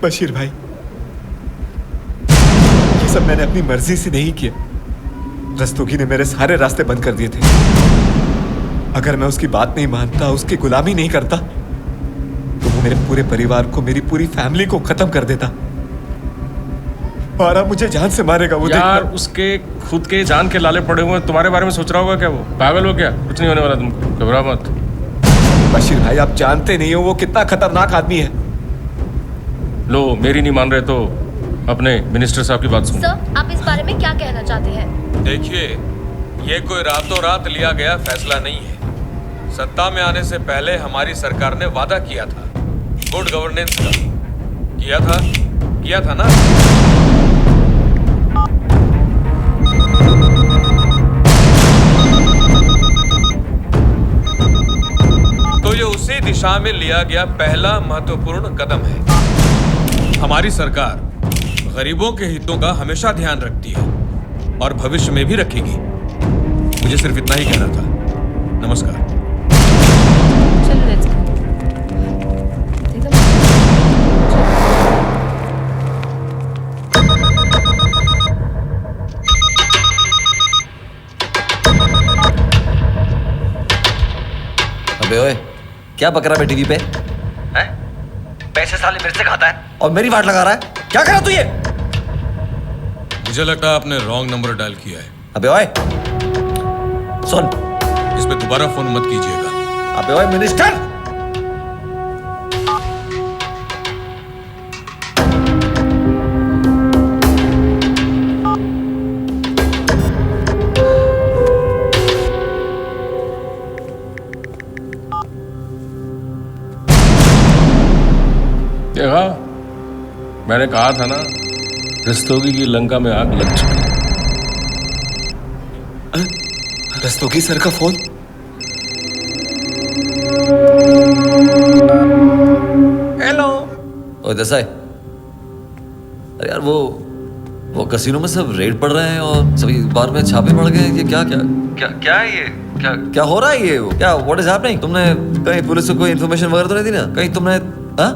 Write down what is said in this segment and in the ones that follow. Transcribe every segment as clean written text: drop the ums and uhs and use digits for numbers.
बशीर भाई, ये सब मैंने अपनी मर्जी से नहीं किया। रस्तोगी ने मेरे सारे रास्ते बंद कर दिए थे। अगर मैं उसकी बात नहीं मानता, उसकी गुलामी नहीं करता, तो वो मेरे पूरे परिवार को, मेरी पूरी फैमिली को खत्म कर देता। और अब मुझे जान से मारेगा वो। यार उसके खुद के जान के लाले पड़े हुए, तुम्हारे बारे में सोच रहा होगा क्या? वो पागल हो क्या? कुछ नहीं होने वाला तुमको, घबरा मत। बशीर भाई, आप जानते नहीं हो वो कितना खतरनाक आदमी है। लो, मेरी नहीं मान रहे तो अपने मिनिस्टर साहब की बात सुनो। सर, आप इस बारे में क्या कहना चाहते हैं? देखिए, ये कोई रातों रात लिया गया फैसला नहीं है। सत्ता में आने से पहले हमारी सरकार ने वादा किया था गुड गवर्नेंस का। किया था ना? तो ये उसी दिशा में लिया गया पहला महत्वपूर्ण कदम है। हमारी सरकार गरीबों के हितों का हमेशा ध्यान रखती है और भविष्य में भी रखेगी। मुझे सिर्फ इतना ही कहना था। नमस्कार। चलो लेट्स गो। अबे ओए, क्या बक रहा है टीवी पे? हैं? पैसे साले मेरे से खाता है और मेरी वाट लगा रहा है। क्या कर रहा तू ये? मुझे लगता है आपने रॉन्ग नंबर डायल किया है। अबे ओए, सुन। इस पे दोबारा फोन मत कीजिएगा। अबे ओए मिनिस्टर! देखा, मैंने कहा था ना, रस्तोगी की लंका में आग लग चुकी। रस्तोगी सर का फोन। हेलो। ओए देसाई, अरे यार वो कसीनो में सब रेड पड़ रहे हैं और सभी बार में छापे पड़ गए। ये क्या क्या क्या क्या है ये? क्या क्या हो रहा है ये? क्या व्हाट इज हैपनिंग? तुमने कहीं पुलिस को कोई इन्फॉर्मेशन वगैरह तो नहीं दी ना? कहीं तुमने हाँ?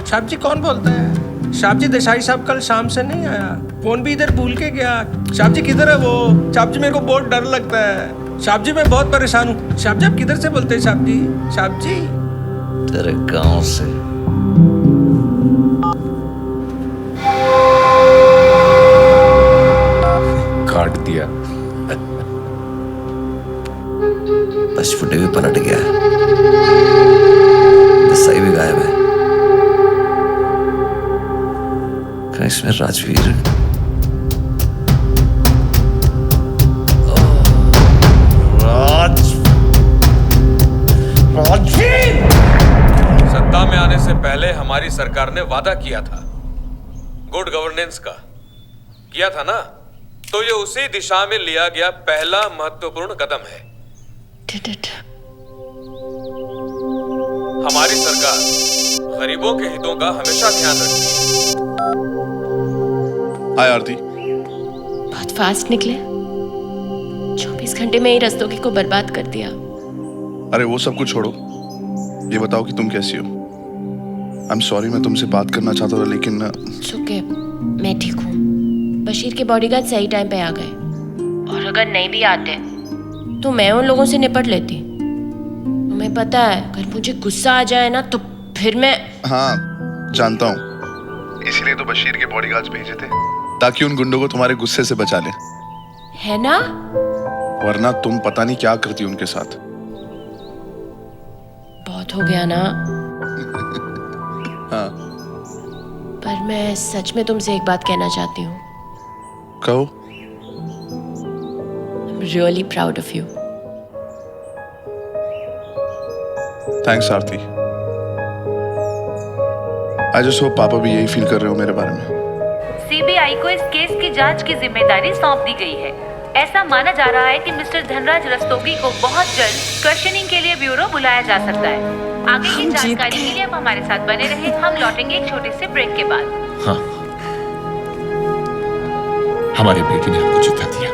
साहब जी कौन बोलते हैं? साहब जी, देसाई साहब कल शाम से नहीं आया, फोन भी इधर भूल के गया। साहब जी किधर है वो? साहब जी मेरे को बहुत डर लगता है। साहब जी मैं बहुत परेशान हूँ। साहब जी आप किधर से बोलते हैं? साहब जी, साहब जी। तेरे गांव से। काट दिया। पचफुटे भी पलट गया, देसाई भी गायब है। इसमें राजवीर राजवीर सत्ता में आने से पहले हमारी सरकार ने वादा किया था गुड गवर्नेंस का। किया था ना? तो ये उसी दिशा में लिया गया पहला महत्वपूर्ण कदम है। हमारी सरकार गरीबों के हितों का हमेशा ध्यान रखती है। हाय आरती। बहुत फास्ट निकले। 24 घंटे में ही रस्तोगी को बर्बाद कर दिया। अरे वो सब कुछ छोड़ो, ये बताओ कि तुम कैसी हो? आई एम सॉरी, मैं तुमसे बात करना चाहता था लेकिन ओके, मैं ठीक हूँ। बशीर के बॉडीगार्ड सही टाइम पे आ गए, और अगर नहीं भी आते तो मैं उन लोगों से निपट लेती। तुम्हें पता है, अगर मुझे गुस्सा आ जाए ना तो फिर मैं। हाँ जानता हूँ, इसीलिए तो बशीर के बॉडीगार्ड्स भेजे थे ताकि उन गुंडों को तुम्हारे गुस्से से बचा ले। है ना? वरना तुम पता नहीं क्या करती उनके साथ। बहुत हो गया ना। हाँ पर मैं सच में तुमसे एक बात कहना चाहती हूँ। कहो। I'm really proud of you. Thanks Aarti. I just hope पापा भी यही फील कर रहे हो मेरे बारे में। सीबीआई को इस केस की जांच की जिम्मेदारी सौंप दी गई है। ऐसा माना जा रहा है कि मिस्टर धनराज रस्तोगी को बहुत जल्द क्वेश्चनिंग के लिए ब्यूरो बुलाया जा सकता है। आगे की जानकारी के लिए आप हमारे साथ बने रहें। हम लौटेंगे एक छोटे से ब्रेक के बाद। हाँ, हमारी बेटी ने हमको जिता दिया।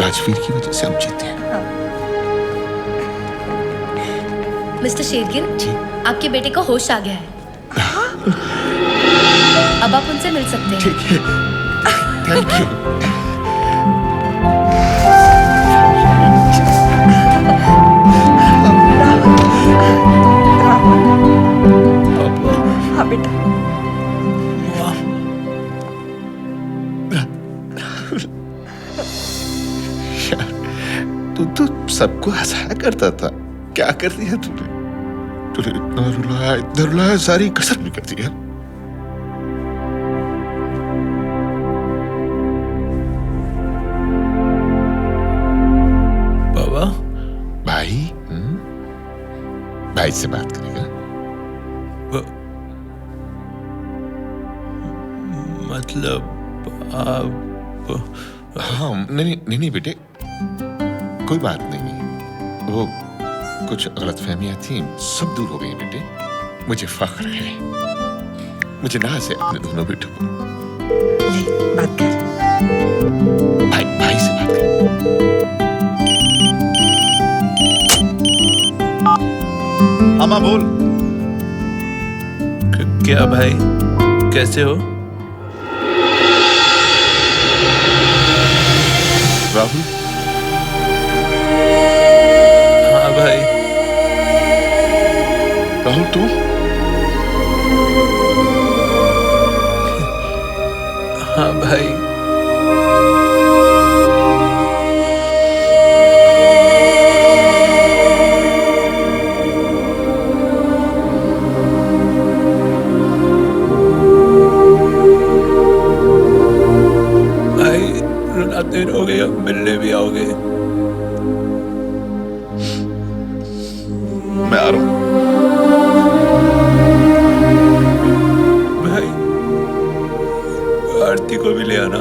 राजवीर की वजह से हम जीते हैं। मिस्टर शेरगिल, आपके बेटे को होश आ गया है। अब आप उनसे मिल सकते हैं। ठीक है, थैंक यू। हाँ बेटा। तू तो सबको हंसाया करता था, क्या कर दिया तूने? तूने इतना रुलाया, सारी कसर भी कर दिया। बाबा, भाई भाई से बात करेगा? मतलब आप? हाँ, नहीं बेटे, कोई बात नहीं। वो कुछ गलतफहमियां थी, सब दूर हो गई बेटे। मुझे फख्र है, मुझे नाज है अपने दोनों बेटों पर। ले बात कर। भाई से बात कर। अम्मा बोल। क्या भाई, कैसे हो? राहुल? हाँ भाई। राहुल तू? हाँ भाई। रुलाते रहोगे, अब मिलने भी आओगे? मैं आ रहा हूं। भाई, आरती को भी ले आना।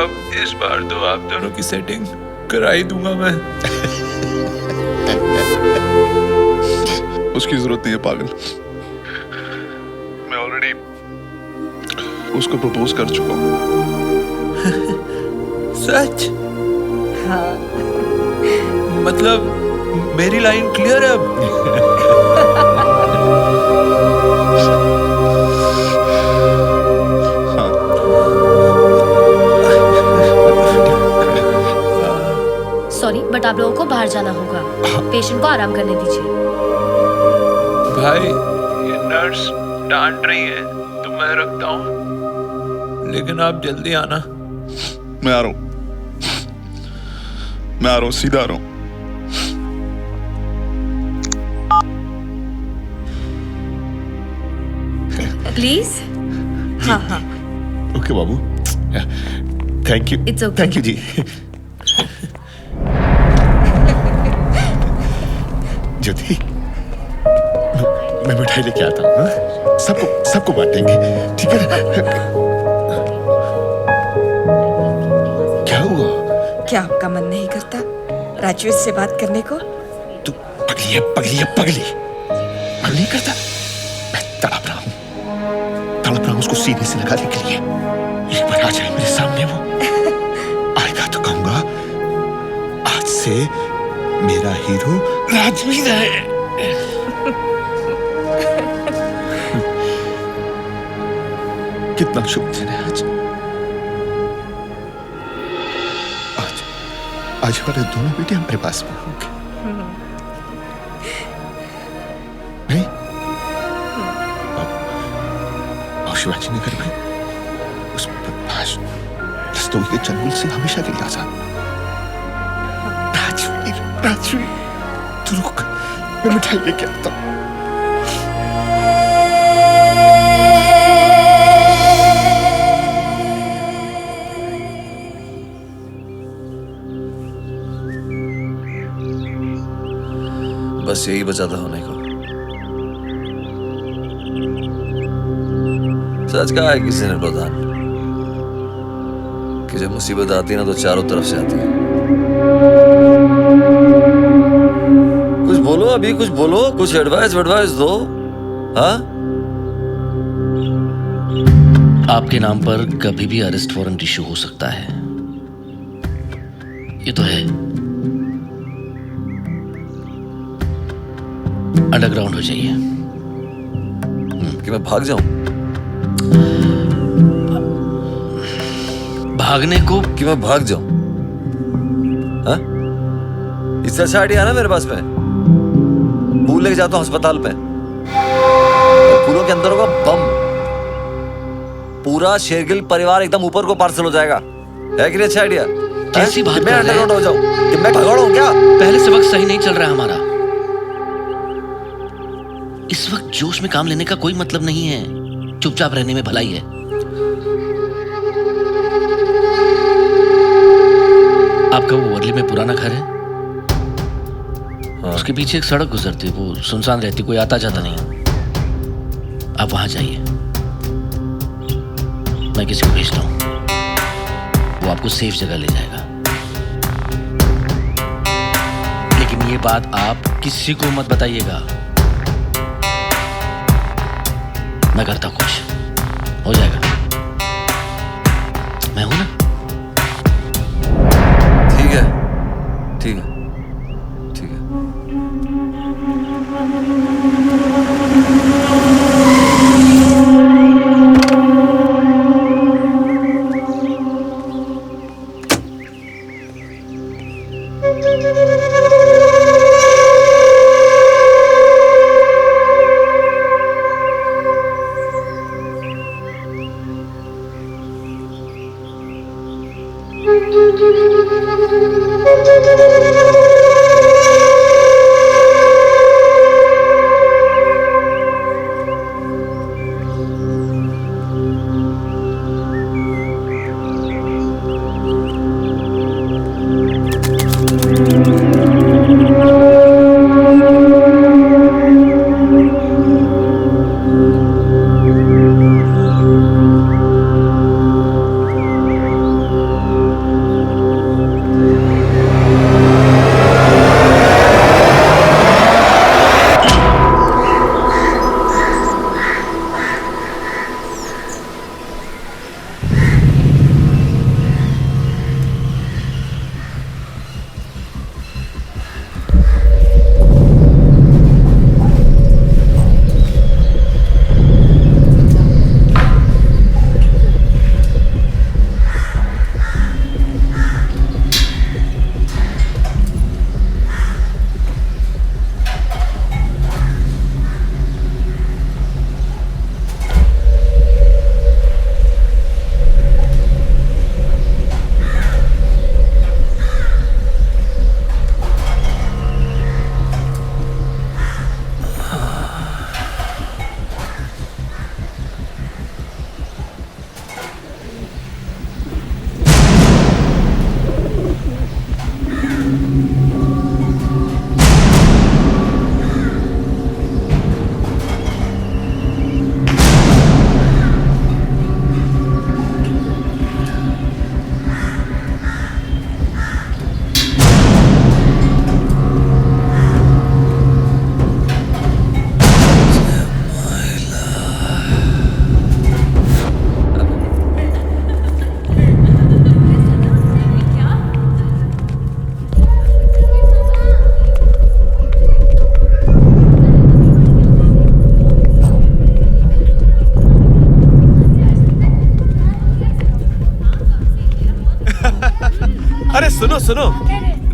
अब इस बार तो आप दोनों की सेटिंग करा ही दूंगा मैं। उसकी जरूरत नहीं है पागल, मैं ऑलरेडी उसको प्रपोज कर चुका हूं। सच? हाँ। मतलब मेरी लाइन क्लियर है अब? सॉरी बट आप लोगों को बाहर जाना होगा। पेशेंट को आराम करने दीजिए। भाई, ये नर्स डांट रही है तो मैं रखता हूँ, लेकिन आप जल्दी आना। मैं आ रहा हूं, मैं आ रहा हूं, सीधा आ रहा हूं। प्लीज। हाँ हाँ। ओके बाबू, thank you. It's okay. Thank you जी। ज्योति, मैं मिठाई लेके आता हूँ। हाँ? सबको बांटेंगे, ठीक है ना? क्या हुआ? क्या आपका मन नहीं करता राजवीर से बात करने को? तू पगली है, पगली। मन नहीं करता? मैं तड़प रहा हूँ उसको सीने से लगाने के लिए। एक बार आ जाए मेरे सामने वो, आएगा तो कहूंगा आज से मेरा हीरो राजवीर है। कितना शुभ दिन है आज। आज हमारे दोनों बेटे हमारे पास में होंगे, नहीं? और शिवाजी नगर में उस प्रभाष रस्तोगी के जंगल से हमेशा के लिए आजाद। राजवीर, तू रुक, मैं मिठाई लेके आता हूं। बस यही बचा था होने को। सच कहा है किसी ने प्रधान कि जब मुसीबत आती है ना तो चारों तरफ से आती है। कुछ बोलो अभी, कुछ बोलो, कुछ एडवाइस दो। हाँ, आपके नाम पर कभी भी अरेस्ट वारंट इशू हो सकता है, ये तो है। अंडरग्राउंड हो जाइए। कि मैं भाग जाऊं? भागने को? कि मैं भाग जाऊं? हाँ? इससे अच्छा आइडिया है ना मेरे पास में। फूल लेके जाता हूं अस्पताल पे, फूलों के अंदर होगा बम, पूरा शेरगिल परिवार एकदम ऊपर को पार्सल हो जाएगा। है कि नहीं अच्छा आइडिया? कैसी बात मैं कर रहे हैं? अंडरग्राउंड हो जाऊं? कि मैं भगौड़ा हूं क्या? पहले से वक्त सही नहीं चल रहा है हमारा। इस वक्त जोश में काम लेने का कोई मतलब नहीं है, चुपचाप रहने में भलाई है। आपका वो वर्ली में पुराना घर है? हाँ। उसके पीछे एक सड़क गुजरती, वो सुनसान रहती, कोई आता जाता नहीं। आप वहां जाइए, मैं किसी को भेजता हूं, वो आपको सेफ जगह ले जाएगा। लेकिन ये बात आप किसी को मत बताइएगा। मैं करता कुछ हो जाएगा, मैं हूं ना। ठीक है, ठीक है, ठीक है। अरे सुनो सुनो,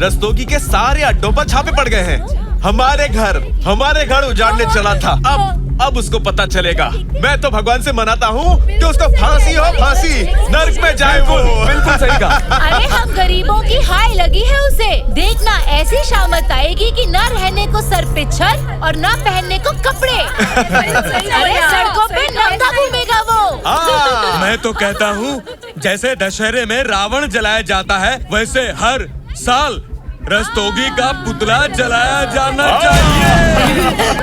रस्तोगी के सारे अड्डों पर छापे पड़ गए हैं। हमारे घर उजाड़ने चला था। अब उसको पता चलेगा। मैं तो भगवान से मनाता हूँ कि उसको फांसी हो, फांसी, नर्क में जाए वो। बिल्कुल सही कहा। अरे हम गरीबों की हाय लगी है उसे। देखना ऐसी शामत आएगी कि ना रहने को सर पे छर और ना पहनने को कपड़े। अरे सड़कों पे नंगा घूमेगा वो। मैं तो कहता हूँ जैसे दशहरे में रावण जलाया जाता है, वैसे हर साल रस्तोगी का पुतला जलाया जाना चाहिए।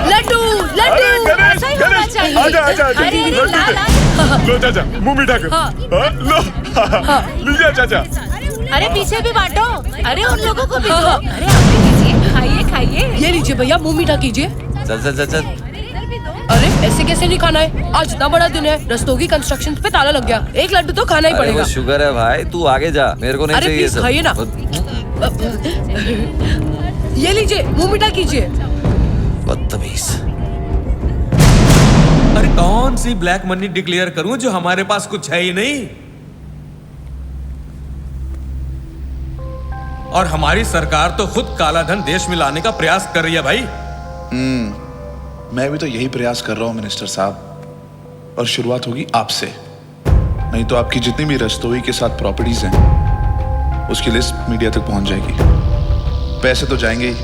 लड्डू लड्डू ऐसा ही होना चाहिए। आजा अरे लो चाचा, मुंह मीठा कर। लो लीजिए चाचा। अरे पीछे भी बांटो। अरे उन लोगों को भी दो। अरे आप भी कीजिए, खाइए खाइए। ये लीजिए भैया, मुंह मीठा कीजिए। चल। अरे ऐसे कैसे नहीं खाना है? आज इतना बड़ा दिन है, रस्तोगी कंस्ट्रक्शन पे ताला लग गया। एक लड्डू तो खाना ही पड़ेगा। शुगर है भाई, तू आगे जा, मेरे को नहीं अरे चाहिए प्लीज खाइए ना। ये लीजिए, मुंह मीठा कीजिए। बदतमीज। प्लीज। अरे कौन सी ब्लैक मनी डिक्लेयर करूं जो हमारे पास कुछ है ही नहीं? और हमारी सरकार तो खुद काला धन देश में लाने का प्रयास कर रही है भाई। मैं भी तो यही प्रयास कर रहा हूं मिनिस्टर साहब, और शुरुआत होगी आपसे। नहीं तो आपकी जितनी भी रस्तोई के साथ प्रॉपर्टीज हैं उसकी लिस्ट मीडिया तक पहुंच जाएगी। पैसे तो जाएंगे ही,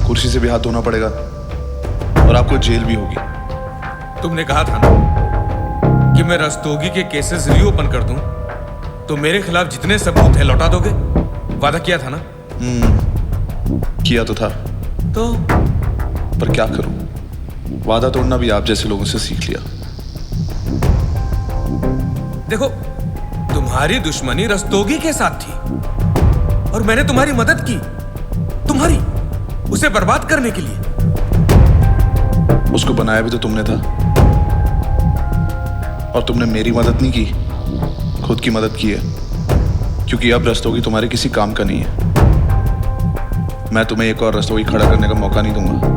कुर्सी से भी हाथ धोना पड़ेगा और आपको जेल भी होगी। तुमने कहा था ना कि मैं रस्तोगी के केसेस रीओपन कर दूं तो मेरे खिलाफ जितने सबूत हैं लौटा दोगे। वादा किया था ना? किया तो था, तो पर क्या करूं, वादा तोड़ना भी आप जैसे लोगों से सीख लिया। देखो, तुम्हारी दुश्मनी रस्तोगी के साथ थी और मैंने तुम्हारी मदद की, तुम्हारी उसे बर्बाद करने के लिए। उसको बनाया भी तो तुमने था, और तुमने मेरी मदद नहीं की, खुद की मदद की है, क्योंकि अब रस्तोगी तुम्हारे किसी काम का नहीं है। मैं तुम्हें एक और रस्तोगी खड़ा करने का मौका नहीं दूंगा।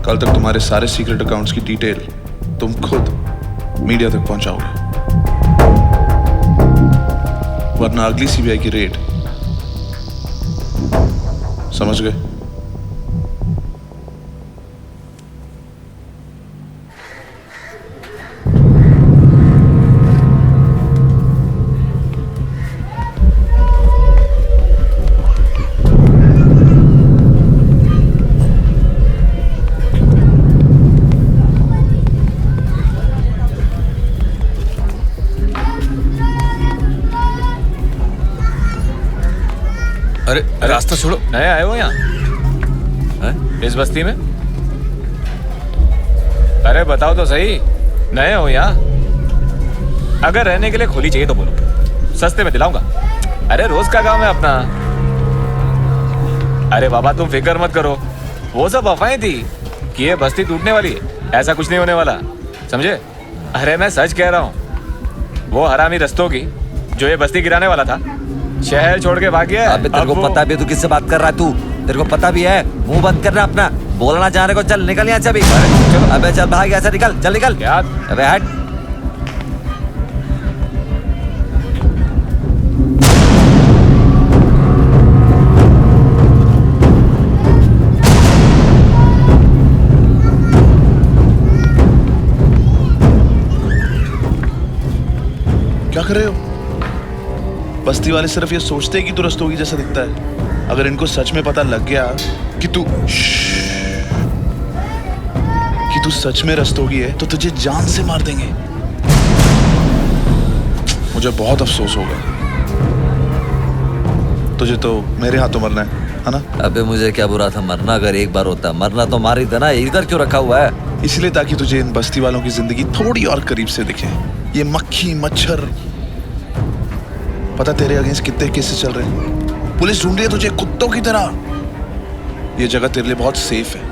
कल तक तुम्हारे सारे सीक्रेट अकाउंट्स की डिटेल तुम खुद मीडिया तक पहुंचाओगे, वरना अगली सीबीआई की रेड, समझ गए? अरे रास्ता छोड़ो, नए आए हो यहाँ इस बस्ती में? अरे बताओ तो सही, नए हो यहाँ? अगर रहने के लिए खोली चाहिए तो बोलो, सस्ते में दिलाऊंगा। अरे रोज का काम है अपना। अरे बाबा तुम फिक्र मत करो, वो सब अफवाहें थी कि ये बस्ती टूटने वाली है, ऐसा कुछ नहीं होने वाला, समझे? अरे मैं सच कह रहा हूँ, वो हरामी रस्तोगी जो ये बस्ती गिराने वाला था शहर छोड़ के भाग गया। अबे तेरे को पता भी है तू किससे बात कर रहा है? तू तेरे को पता भी है, मुंह बंद कर रहा अपना, बोलना चाहने को। चल निकल यहाँ से अभी। अबे चल भाग यहाँ से, निकल, चल निकल। अबे हट। क्या कर रहे हो? बस्ती वाले सिर्फ ये सोचते हैं कि तू रस्तोगी जैसा दिखता है। अगर इनको सच में पता लग गया कि तू सच में रस्तोगी है तो तुझे जान से मार देंगे। मुझे बहुत अफसोस होगा। तुझे तो मेरे हाथों मरना है ना? अबे मुझे क्या बुरा था मरना? अगर एक बार होता, मरना तो मार ही देना। इधर क्यों रखा हुआ है? इसलिए ताकि तुझे इन बस्ती वालों की जिंदगी थोड़ी और करीब से दिखे। ये मक्खी मच्छर, पता तेरे अगेंस्ट कितने केसेस चल रहे हैं? पुलिस ढूंढ रही है तुझे कुत्तों की तरह। ये जगह तेरे लिए बहुत सेफ है,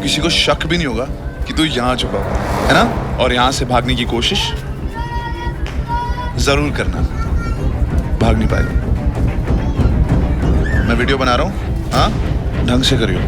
किसी को शक भी नहीं होगा कि तू यहाँ छुपा हुआ है ना? और यहाँ से भागने की कोशिश जरूर करना, भाग नहीं पाएगा। मैं वीडियो बना रहा हूँ, हाँ ढंग से करियो।